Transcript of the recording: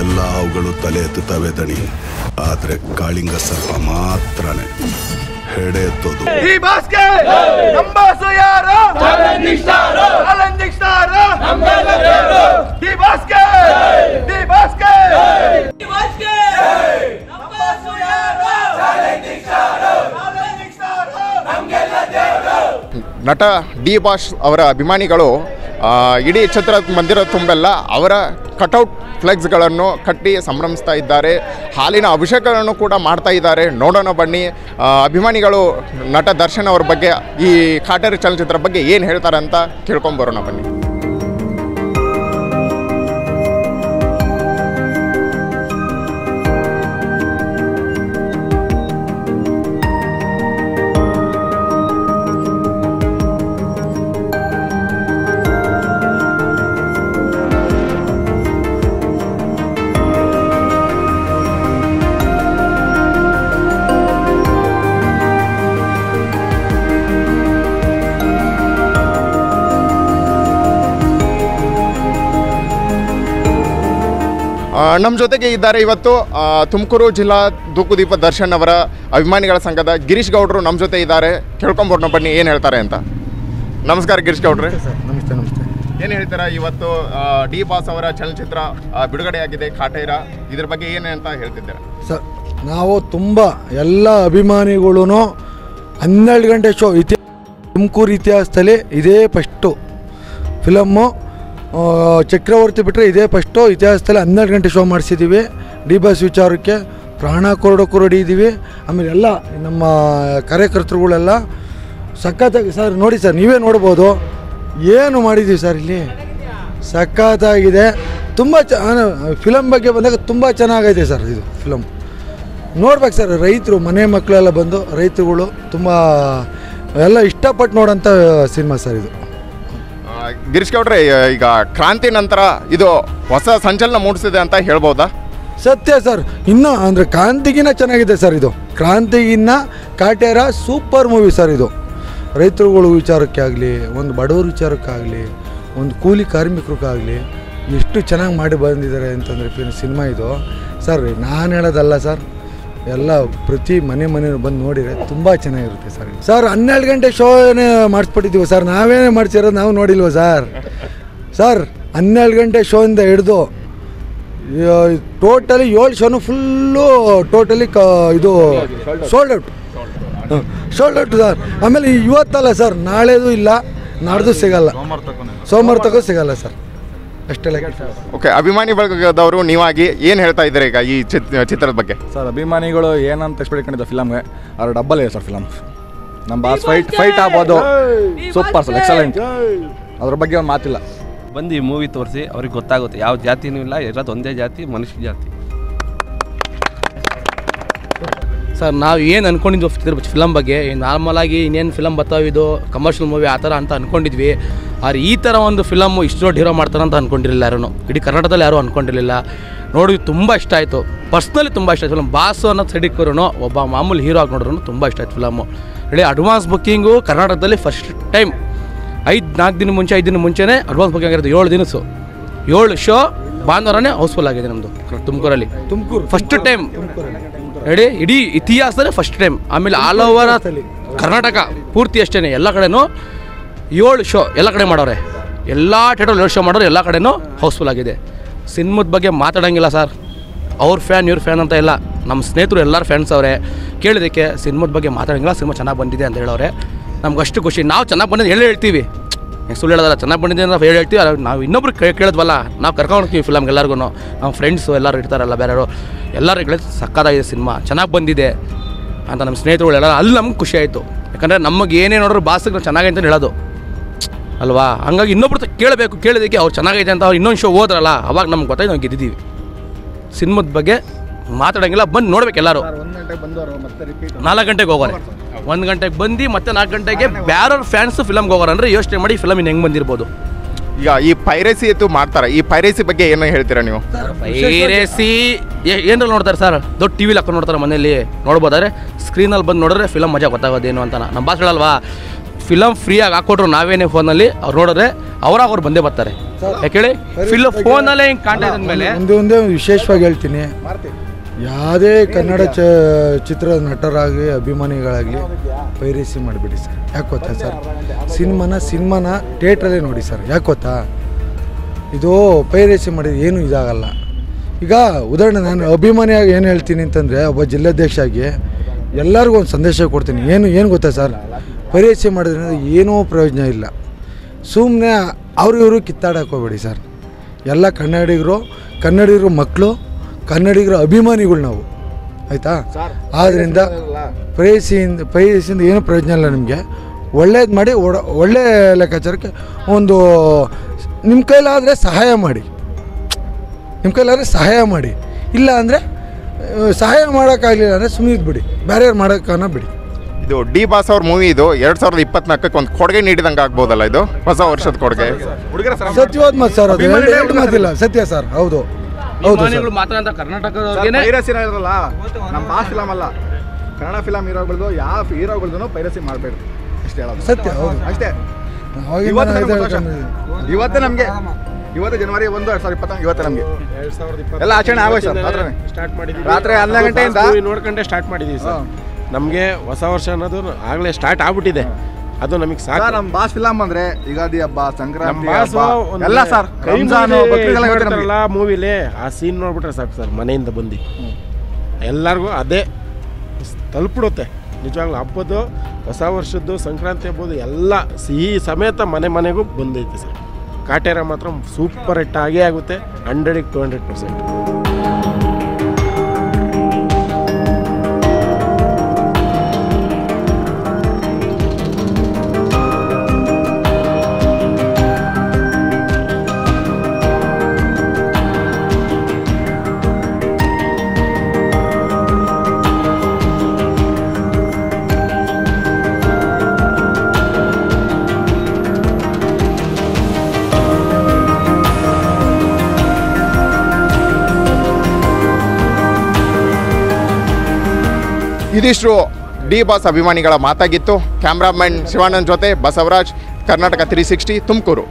ಎಲ್ಲ ಹಾವುಗಳು ತಲೆ ಎತ್ತುತ್ತವೆ ದಣಿ, ಆದ್ರೆ ಕಾಳಿಂಗ ಸರ್ಪ ಮಾತ್ರನೇ ಹೆಡೆ ಎತ್ತೋದು. ನಟ ಡಿ ಬಾಸ್ ಅವರ ಅಭಿಮಾನಿಗಳು ಇಡೀ ಚಿತ್ರಮಂದಿರ ತುಂಬೆಲ್ಲ ಅವರ ಕಟೌಟ್ ಫ್ಲೆಕ್ಸ್ಗಳನ್ನು ಕಟ್ಟಿ ಸಂಭ್ರಮಿಸ್ತಾ ಇದ್ದಾರೆ. ಹಾಲಿನ ಅಭಿಷೇಕಗಳನ್ನು ಕೂಡ ಮಾಡ್ತಾ ಇದ್ದಾರೆ. ನೋಡೋಣ ಬನ್ನಿ ಅಭಿಮಾನಿಗಳು ನಟ ದರ್ಶನ್ ಅವ್ರ ಬಗ್ಗೆ, ಈ ಕಾಟೇರ ಚಲನಚಿತ್ರ ಬಗ್ಗೆ ಏನು ಹೇಳ್ತಾರೆ ಅಂತ ಕೇಳ್ಕೊಂಬರೋಣ ಬನ್ನಿ. ನಮ್ಮ ಜೊತೆಗೆ ಇದ್ದಾರೆ ಇವತ್ತು ತುಮಕೂರು ಜಿಲ್ಲಾ ದೂಕುದೀಪ ದರ್ಶನ್ ಅವರ ಅಭಿಮಾನಿಗಳ ಸಂಘದ ಗಿರೀಶ್ ಗೌಡರು ನಮ್ಮ ಜೊತೆ ಇದ್ದಾರೆ. ಕೇಳ್ಕೊಂಬರೋಣ ಬನ್ನಿ ಏನು ಹೇಳ್ತಾರೆ ಅಂತ. ನಮಸ್ಕಾರ ಗಿರೀಶ್ ಗೌಡ್ರೆ. ನಮಸ್ತೆ. ನಮಸ್ತೆ. ಏನು ಹೇಳ್ತೀರಾ? ಇವತ್ತು ಡಿ ಬಾಸ್ ಅವರ ಚಲನಚಿತ್ರ ಬಿಡುಗಡೆಯಾಗಿದೆ ಕಾಟೇರ, ಇದ್ರ ಬಗ್ಗೆ ಏನು ಅಂತ ಹೇಳ್ತಿದ್ದೀರಾ? ಸರ್, ನಾವು ತುಂಬ ಎಲ್ಲ ಅಭಿಮಾನಿಗಳು 12 ಗಂಟೆ ಶೋ ತುಮಕೂರು ಇತಿಹಾಸದಲ್ಲಿ ಇದೇ ಫಸ್ಟು ಫಿಲಮ್ಮು. ಚಕ್ರವರ್ತಿ ಬಿಟ್ಟರೆ ಇದೇ ಫಸ್ಟು ಇತಿಹಾಸದಲ್ಲಿ 12 ಗಂಟೆ ಶೋ ಮಾಡಿಸಿದ್ದೀವಿ. ಡಿ ಬಾಸ್ ವಿಚಾರಕ್ಕೆ ಪ್ರಾಣ ಕೊರಡಿದ್ದೀವಿ. ಆಮೇಲೆ ಎಲ್ಲ ನಮ್ಮ ಕಾರ್ಯಕರ್ತರುಗಳೆಲ್ಲ ಸಖತ್ತಾಗಿ ಸರ್ ನೋಡಿ ಸರ್, ನೀವೇ ನೋಡ್ಬೋದು ಏನು ಮಾಡಿದ್ದೀವಿ ಸರ್ ಇಲ್ಲಿ. ಸಖತ್ತಾಗಿದೆ. ತುಂಬ ಫಿಲಮ್ ಬಗ್ಗೆ ಬಂದಾಗ ತುಂಬ ಚೆನ್ನಾಗೈತೆ ಸರ್ ಇದು ಫಿಲಮ್. ನೋಡ್ಬೇಕು ಸರ್, ರೈತರು ಮನೆ ಮಕ್ಕಳೆಲ್ಲ ಬಂದು ರೈತರುಗಳು ತುಂಬ ಎಲ್ಲ ಇಷ್ಟಪಟ್ಟು ನೋಡೋಂಥ ಸಿನಿಮಾ ಸರ್ ಇದು. ಗಿರೀಶ್ ಗೌಡ್ರೆ, ಈಗ ಕ್ರಾಂತಿ ನಂತರ ಇದು ಹೊಸ ಸಂಚಲನ ಮೂಡಿಸಿದೆ ಅಂತ ಹೇಳ್ಬೋದಾ? ಸತ್ಯ ಸರ್, ಇನ್ನೂ ಅಂದರೆ ಕ್ರಾಂತಿಗಿನ್ನ ಚೆನ್ನಾಗಿದೆ ಸರ್ ಇದು. ಕ್ರಾಂತಿಗಿನ್ನ ಕಾಟೇರ ಸೂಪರ್ ಮೂವಿ ಸರ್ ಇದು. ರೈತರುಗಳು ವಿಚಾರಕ್ಕೆ ಆಗಲಿ, ಒಂದು ಬಡವರ ವಿಚಾರಕ್ಕಾಗಲಿ, ಒಂದು ಕೂಲಿ ಕಾರ್ಮಿಕರಿಗಾಗಲಿ ಎಷ್ಟು ಚೆನ್ನಾಗಿ ಮಾಡಿ ಬಂದಿದ್ದಾರೆ ಅಂತಂದರೆ ಸಿನಿಮಾ ಇದು ಸರ್. ನಾನು ಹೇಳೋದಲ್ಲ ಸರ್, ಎಲ್ಲ ಪ್ರತಿ ಮನೆ ಬಂದು ನೋಡಿದರೆ ತುಂಬ ಚೆನ್ನಾಗಿರುತ್ತೆ ಸರ್. ಸರ್ 12 ಗಂಟೆ ಶೋನೇ ಮಾಡಿಸ್ಬಿಟ್ಟಿದ್ದೀವಿ ಸರ್. ನಾವೇನೇ ಮಾಡ್ಸಿರೋದು ನಾವು ನೋಡಿಲ್ವ ಸರ್. ಸರ್ 12 ಗಂಟೆ ಶೋಯಿಂದ ಹಿಡಿದು ಟೋಟಲಿ 7 ಶೋನು ಫುಲ್ಲು ಟೋಟಲಿ ಇದು ಸೋಲ್ಡ್ ಔಟ್ ಸರ್. ಆಮೇಲೆ ಇವತ್ತಲ್ಲ ಸರ್, ನಾಳೆದು ಇಲ್ಲ, ನಾಡ್ದು ಸಿಗಲ್ಲ, ಸೋಮವಾರ ತಗೋ ಸಿಗಲ್ಲ ಸರ್. ಅಷ್ಟೆಲ್ಲ. ಓಕೆ, ಅಭಿಮಾನಿ ಬಳಗದವರು ನೀವಾಗಿ ಏನು ಹೇಳ್ತಾ ಇದ್ದಾರೆ ಈಗ ಈ ಚಿತ್ರದ ಬಗ್ಗೆ? ಸರ್, ಅಭಿಮಾನಿಗಳು ಏನಂತ ಎಕ್ಸ್ಪೆಕ್ಟ್ ಮಾಡಿದ್ದ ಫಿಲಮ್ಗೆ ಅವ್ರು ಡಬ್ಬಲ್ ಇದೆ ಸರ್ ಫಿಲಮ್. ನಮ್ಮ ಬಾಸ್ ಫೈಟ್ ಆಗ್ಬೋದು, ಸೂಪರ್ ಸರ್, ಎಕ್ಸಲೆಂಟ್. ಅದ್ರ ಬಗ್ಗೆ ಒಂದು ಮಾತಿಲ್ಲ. ಬಂದು ಈ ಮೂವಿ ತೋರಿಸಿ ಅವ್ರಿಗೆ ಗೊತ್ತಾಗುತ್ತೆ ಯಾವ ಜಾತಿನೂ ಇಲ್ಲ, ಇರೋದು ಒಂದೇ ಜಾತಿ, ಮನುಷ್ಯ ಜಾತಿ. ಸರ್, ನಾವು ಏನು ಅಂದ್ಕೊಂಡಿದ್ವಿ ಫಿಲಮ್ ಬಗ್ಗೆ, ನಾರ್ಮಲಾಗಿ ಇನ್ನೇನು ಫಿಲಮ್ ಬರ್ತಾವಿದು ಕಮರ್ಷಿಯಲ್ ಮೂವಿ ಆ ಥರ ಅಂತ ಅಂದ್ಕೊಂಡಿದ್ವಿ. ಆದ್ರೆ ಈ ಥರ ಒಂದು ಫಿಲಮ್ಮು ಇಷ್ಟು ದೊಡ್ಡ ಹೀರೋ ಮಾಡ್ತಾರೆ ಅಂತ ಅಂದ್ಕೊಂಡಿರಲಿಲ್ಲ ಯಾರೂ. ಇಡೀ ಕರ್ನಾಟಕದಲ್ಲಿ ಯಾರೂ ಅಂದ್ಕೊಂಡಿರಲಿಲ್ಲ. ನೋಡಿ ತುಂಬ ಇಷ್ಟ ಆಯಿತು, ಪರ್ಸ್ನಲಿ ತುಂಬ ಇಷ್ಟ ಆಯಿತು ಫಿಲಮ್. ಬಾಸು ಅನ್ನೋ ಸೈಡಿಕ್ಕರೂ ಒಬ್ಬ ಮಾಮೂಲಿ ಹೀರೋ ಆಗಿ ನೋಡ್ರೂ ತುಂಬ ಇಷ್ಟ ಆಯ್ತು ಫಿಲಮ್ಮು. ಹೇಳಿ ಅಡ್ವಾನ್ಸ್ ಬುಕ್ಕಿಂಗು ಕರ್ನಾಟಕದಲ್ಲಿ ಫಸ್ಟ್ ಟೈಮ್ 4 ದಿನ ಮುಂಚೆ 5 ದಿನ ಮುಂಚೆನೇ ಅಡ್ವಾನ್ಸ್ ಬುಕ್ಕಿಂಗ್ ಆಗಿರೋದು. 7 ದಿನ 7 ಶೋ ಭಾನುವಾರನೇ ಹೌಸ್ಫುಲ್ ಆಗಿದೆ ನಮ್ಮದು ತುಮಕೂರಲ್ಲಿ. ಫಸ್ಟ್ ಟೈಮ್ ಹೇಳಿ, ಇಡೀ ಇತಿಹಾಸದಲ್ಲಿ ಫಸ್ಟ್ ಟೈಮ್. ಆಮೇಲೆ ಆಲ್ ಓವರ್ ಕರ್ನಾಟಕ ಪೂರ್ತಿ ಅಷ್ಟೇ ಎಲ್ಲ ಕಡೆನೂ 7 ಶೋ ಎಲ್ಲ ಕಡೆ ಮಾಡೋರೆ. ಎಲ್ಲ ಥಿಯೇಟರ್ 7 ಶೋ ಮಾಡೋರು, ಎಲ್ಲ ಕಡೆನೂ ಹೌಸ್ಫುಲ್ ಆಗಿದೆ. ಸಿನಿಮಾದ ಬಗ್ಗೆ ಮಾತಾಡೋಂಗಿಲ್ಲ ಸರ್. ಅವ್ರ ಫ್ಯಾನ್ ಇವ್ರ ಫ್ಯಾನ್ ಅಂತ ಇಲ್ಲ, ನಮ್ಮ ಸ್ನೇಹಿತರು ಎಲ್ಲರೂ ಫ್ಯಾನ್ಸ್ ಅವರೇ. ಕೇಳಿದ್ದಕ್ಕೆ ಸಿನಿಮಾದ ಬಗ್ಗೆ ಮಾತಾಡೋಂಗಿಲ್ಲ, ಸಿನಿಮಾ ಚೆನ್ನಾಗಿ ಬಂದಿದೆ ಅಂತ ಹೇಳೋರೆ. ನಮ್ಗೆ ಅಷ್ಟು ಖುಷಿ. ನಾವು ಚೆನ್ನಾಗಿ ಬಂದಿದ್ದು ಹೇಳ್ತೀವಿ, ಸುಳ್ಳು ಹೇಳೋದಲ್ಲ. ಚೆನ್ನಾಗಿ ಬಂದಿದೆ ಅಂತ ಹೇಳ್ತೀವಿ. ನಾವು ಇನ್ನೊಬ್ರು ಕೇಳಿದ್ವಲ್ಲ, ನಾವು ಕರ್ಕೊಂಡು ಹೋಗ್ತೀವಿ ಫಿಲಮ್ಗೆ ಎಲ್ಲರಿಗೂ. ನಮ್ಮ ಫ್ರೆಂಡ್ಸು ಎಲ್ಲರೂ ಇರ್ತಾರಲ್ಲ ಬೇರೆಯವರು, ಎಲ್ಲರೂ ಕೇಳಿದ್ ಸಕ್ಕತ್ತಾಗಿದೆ ಸಿನಿಮಾ, ಚೆನ್ನಾಗಿ ಬಂದಿದೆ ಅಂತ ನಮ್ಮ ಸ್ನೇಹಿತರುಗಳು ಎಲ್ಲ. ಅಲ್ಲಿ ನಮ್ಗೆ ಖುಷಿ ಆಯಿತು. ಯಾಕಂದರೆ ನಮಗೆ ಏನೇ ನೋಡ್ರು ಬಾಸಿಗೆ ಚೆನ್ನಾಗೈತೆ ಅಂತ ಹೇಳೋದು ಅಲ್ವಾ. ಹಂಗಾಗಿ ಇನ್ನೊಬ್ರು ಕೇಳಬೇಕು. ಕೇಳಿದಕ್ಕೆ ಅವ್ರು ಚೆನ್ನಾಗೈತೆ ಅಂತ ಅವ್ರು ಇನ್ನೊಂದು ಶೋ ಹೋದ್ರಲ್ಲ, ಅವಾಗ ನಮ್ಗೆ ಗೊತ್ತಾಯ್ತು, ನಾವು ಗೆದ್ದಿದ್ದೀವಿ. ಸಿನಿಮಾದ ಬಗ್ಗೆ ಮಾತಾಡೋಂಗಿಲ್ಲ, ಬಂದು ನೋಡ್ಬೇಕು ಎಲ್ಲರೂ. 4 ಗಂಟೆಗೆ ಹೋಗೋರೆ, 1 ಗಂಟೆಗೆ ಬಂದು ಮತ್ತೆ 4 ಗಂಟೆಗೆ ಬೇರೆಯವ್ರ ಫ್ಯಾನ್ಸು ಫಿಲಮ್ಗೆ ಹೋಗೋರು. ಅಂದರೆ ಯೋಚನೆ ಮಾಡಿ ಫಿಲಮ್ ಇನ್ನು ಹೆಂಗೆ ಬಂದಿರ್ಬೋದು. ಈಗ ಈ ಪೈರೇಸಿ ಎತ್ತು ಮಾಡ್ತಾರೆ, ಈ ಪೈರೇಸಿ ಬಗ್ಗೆ ಏನು ಹೇಳ್ತೀರಾ ನೀವು? ಪೈರೇಸಿ ಏನ್ರಲ್ಲಿ ನೋಡ್ತಾರೆ ಸರ್? ದೊಡ್ಡ ಟಿ ವಿಲಿ ಹಾಕೊಂಡು ನೋಡ್ತಾರೆ, ಮನೇಲಿ ನೋಡ್ಬೋದಾದ್ರೆ ಸ್ಕ್ರೀನಲ್ಲಿ ಬಂದು ನೋಡಿದ್ರೆ ಫಿಲಮ್ ಮಜಾ ಗೊತ್ತಾಗೋದೇನು ಅಂತ ನಮ್ಮ ಭಾಷೆ ಹೇಳಲ್ವಾ. ಫಿಲಮ್ ಫ್ರೀಯಾಗಿ ಹಾಕ್ಕೊಟ್ರು ನಾವೇನೇ ಫೋನಲ್ಲಿ ಅವ್ರು ನೋಡಿದ್ರೆ ಅವ್ರು ಬಂದೇ ಬರ್ತಾರೆ. ಯಾಕೇಳಿ ಫೋನಲ್ಲೇ ಹಿಂಗೆ ಕಾಣ್ತಾ ಇದ್ಮೇಲೆ ಒಂದೇ ವಿಶೇಷವಾಗಿ ಹೇಳ್ತೀನಿ, ಯಾವುದೇ ಕನ್ನಡ ಚಿತ್ರದ ನಟರಾಗಲಿ ಅಭಿಮಾನಿಗಳಾಗಲಿ ಪೈರೇಸಿ ಮಾಡಿಬಿಡಿ ಸರ್. ಯಾಕೆ ಗೊತ್ತಾ ಸರ್, ಸಿನಿಮಾನ ಥಿಯೇಟ್ರಲ್ಲೇ ನೋಡಿ ಸರ್. ಯಾಕೆ ಗೊತ್ತಾ, ಇದು ಪೈರೇಸಿ ಮಾಡಿದ್ರೆ ಏನೂ ಇದಾಗಲ್ಲ. ಈಗ ಉದಾಹರಣೆ ನಾನು ಅಭಿಮಾನಿಯಾಗಿ ಏನು ಹೇಳ್ತೀನಿ ಅಂತಂದರೆ, ಒಬ್ಬ ಜಿಲ್ಲಾಧ್ಯಕ್ಷ ಆಗಿ ಎಲ್ಲರಿಗೂ ಒಂದು ಸಂದೇಶ ಕೊಡ್ತೀನಿ. ಏನು ಗೊತ್ತಾ ಸರ್, ಪೈರೇಸಿ ಮಾಡಿದ್ರೆ ಏನೂ ಪ್ರಯೋಜನ ಇಲ್ಲ. ಸುಮ್ಮನೆ ಇವರು ಕಿತ್ತಾಡಕ್ಕೆ ಹೋಗ್ಬೇಡಿ ಸರ್. ಎಲ್ಲ ಕನ್ನಡಿಗರು ಮಕ್ಕಳು, ಕನ್ನಡಿಗರ ಅಭಿಮಾನಿಗಳು ನಾವು, ಆಯಿತಾ? ಆದ್ದರಿಂದ ಪೈರೇಸಿಯಿಂದ ಏನೂ ಪ್ರಯೋಜನ ಇಲ್ಲ. ನಿಮಗೆ ಒಳ್ಳೇದು ಮಾಡಿ, ಒಳ್ಳೆ ಲೆಕ್ಕಾಚಾರಕ್ಕೆ ಒಂದು ನಿಮ್ಮ ಕೈಲಾದರೆ ಸಹಾಯ ಮಾಡಿ. ಇಲ್ಲ ಅಂದರೆ ಸಹಾಯ ಮಾಡೋಕ್ಕಾಗಲಿಲ್ಲ ಅಂದರೆ ಸುಮ್ಮನೆ ಇದ್ಬಿಡಿ, ಬೇರೆಯವ್ರು ಮಾಡೋಕ್ಕನ್ನ ಬಿಡಿ. ಇದು ಡಿ ಬಾಸ್ ಅವ್ರ ಮೂವಿ ಇದು 2024 ಒಂದು ಕೊಡುಗೆ ನೀಡಿದಂಗೆ ಆಗ್ಬೋದಲ್ಲ, ಇದು ಹೊಸ ವರ್ಷದ ಕೊಡುಗೆ. ಸತ್ಯವಾದ ಮಾತು ಸರ್, ಅದು ಎರಡು ಮಾತಿಲ್ಲ, ಸತ್ಯ ಸರ್. ಹೌದು ಮಾತ್ರ ಕರ್ನಾಟಕದವ್ರಿಗೆ ನಮ್ಮ ಭಾಷೆ ಫಿಲಮ್ ಅಲ್ಲ, ಕನ್ನಡ ಫಿಲಮ್ ಹೀರೋಗಳದ್ದು ಯಾವ ಹೀರೋಗಳದ್ದು ಪೈರಸಿ ಮಾಡಬೇಡಿ ಅಷ್ಟೇ ಹೇಳೋದು. ಸತ್ಯ, ಹೌದು ಅಷ್ಟೇ. ಇವತ್ತೇ ನಮಗೆ ಜನವರಿ 1, 2025 ಇವತ್ತು ನಮಗೆ ಎಲ್ಲ ಆಚರಣೆ ಆಗೋಯ್ತು ಸರ್. ಸ್ಟಾರ್ಟ್ ಮಾಡಿದ್ದೀವಿ ರಾತ್ರಿ 12 ಗಂಟೆಯಿಂದ ನೋಡ್ಕೊಂಡೆ ಸ್ಟಾರ್ಟ್ ಮಾಡಿದ್ದೀವಿ ಸರ್. ನಮಗೆ ಹೊಸ ವರ್ಷ ಅನ್ನೋದು ಆಗಲೇ ಸ್ಟಾರ್ಟ್ ಆಗ್ಬಿಟ್ಟಿದೆ, ಅದು ನಮಗೆ ಸಾಕು. ನಮ್ಮ ಬಾಸ್ ಫಿಲಮ್ ಅಂದ್ರೆ ಯುಗಾದಿ ಹಬ್ಬ, ಸಂಕ್ರಾಂತಿ ಹಬ್ಬ ಎಲ್ಲ ಸರ್. ಎಲ್ಲ ಮೂವಿಲಿ ಆ ಸೀನ್ ನೋಡ್ಬಿಟ್ರೆ ಸಾಕು ಸರ್, ಮನೆಯಿಂದ ಬಂದು ಎಲ್ಲರಿಗೂ ಅದೇ ತಲುಪಿಡುತ್ತೆ. ನಿಜವಾಗ್ಲೂ ಹಬ್ಬದ್ದು, ಹೊಸ ವರ್ಷದ್ದು, ಸಂಕ್ರಾಂತಿ ಹಬ್ಬದ್ದು ಎಲ್ಲ ಸಿಹಿ ಸಮೇತ ಮನೆಗೂ ಬಂದೈತೆ ಸರ್. ಕಾಟೇರ ಮಾತ್ರ ಸೂಪರ್ ಹಿಟ್ ಆಗೇ ಆಗುತ್ತೆ, 100ಕ್ಕೆ 200%. ಇದಿಷ್ಟು ಡಿ ಬಾಸ್ ಅಭಿಮಾನಿಗಳ ಮಾತಾಗಿತ್ತು. ಕ್ಯಾಮ್ರಾಮನ್ ಶಿವಾನಂದ್ ಜೊತೆ ಬಸವರಾಜ್, ಕರ್ನಾಟಕ 360 ತುಮಕೂರು.